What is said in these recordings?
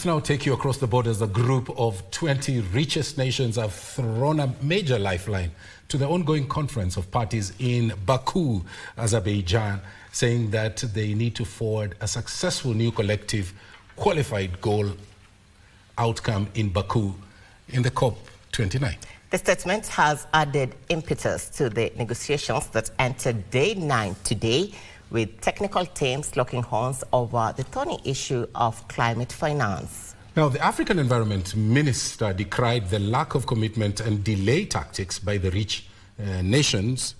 Let's now take you across the borders. A group of 20 richest nations have thrown a major lifeline to the ongoing conference of parties in Baku, Azerbaijan, saying that they need to forward a successful new collective qualified goal outcome in Baku in the COP29. The statement has added impetus to the negotiations that entered day 9 today, with technical teams locking horns over the thorny issue of climate finance. Now, the African Environment Minister decried the lack of commitment and delay tactics by the rich nations,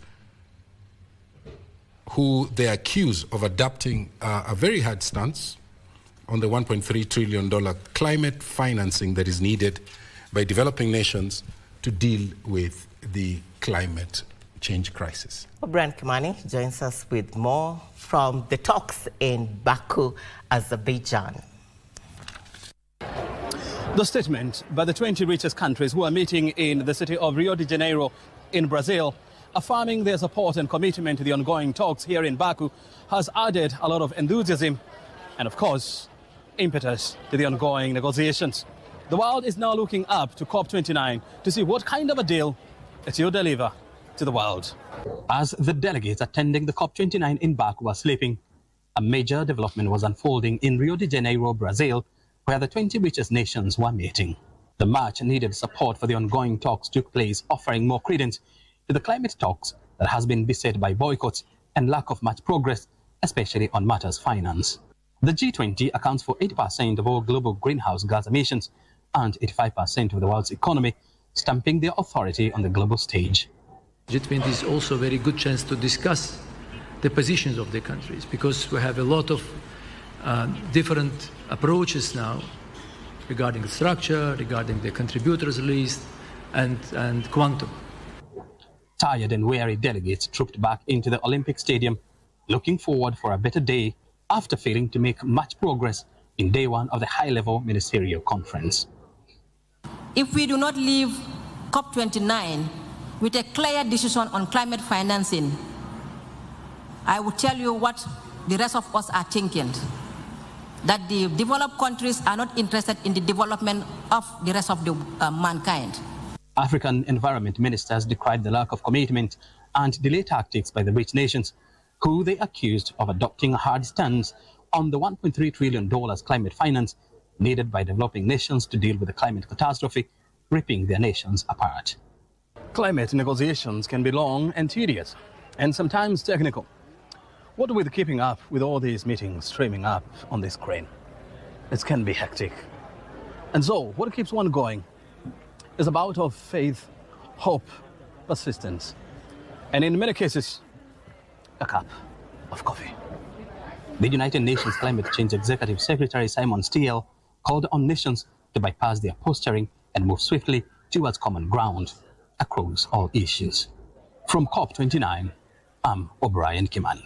who they accuse of adopting a very hard stance on the $1.3 trillion climate financing that is needed by developing nations to deal with the climate change crisis. Obrien Kimani joins us with more from the talks in Baku, Azerbaijan. The statement by the 20 richest countries who are meeting in the city of Rio de Janeiro in Brazil, affirming their support and commitment to the ongoing talks here in Baku, has added a lot of enthusiasm and, of course, impetus to the ongoing negotiations. The world is now looking up to COP29 to see what kind of a deal it will deliver to the world. As the delegates attending the COP29 in Baku were sleeping, a major development was unfolding in Rio de Janeiro, Brazil, where the 20 richest nations were meeting. The much-needed support for the ongoing talks took place, offering more credence to the climate talks that has been beset by boycotts and lack of much progress, especially on matters finance. The G20 accounts for 80% of all global greenhouse gas emissions and 85% of the world's economy, stamping their authority on the global stage. G20 is also a very good chance to discuss the positions of the countries, because we have a lot of different approaches now regarding the structure, regarding the contributors list, and quantum. Tired and weary delegates trooped back into the Olympic Stadium, looking forward for a better day after failing to make much progress in day 1 of the high-level ministerial conference. If we do not leave COP29 with a clear decision on climate financing, I will tell you what the rest of us are thinking, that the developed countries are not interested in the development of the rest of the mankind. African environment ministers decried the lack of commitment and delay tactics by the rich nations, who they accused of adopting a hard stance on the $1.3 trillion climate finance needed by developing nations to deal with the climate catastrophe, ripping their nations apart. Climate negotiations can be long and tedious, and sometimes technical. What with keeping up with all these meetings streaming up on the screen? It can be hectic. And so, what keeps one going is a bout of faith, hope, persistence, and in many cases, a cup of coffee. The United Nations Climate Change Executive Secretary Simon Stiell called on nations to bypass their posturing and move swiftly towards common ground across all issues. From COP29, I'm Obrien Kimani.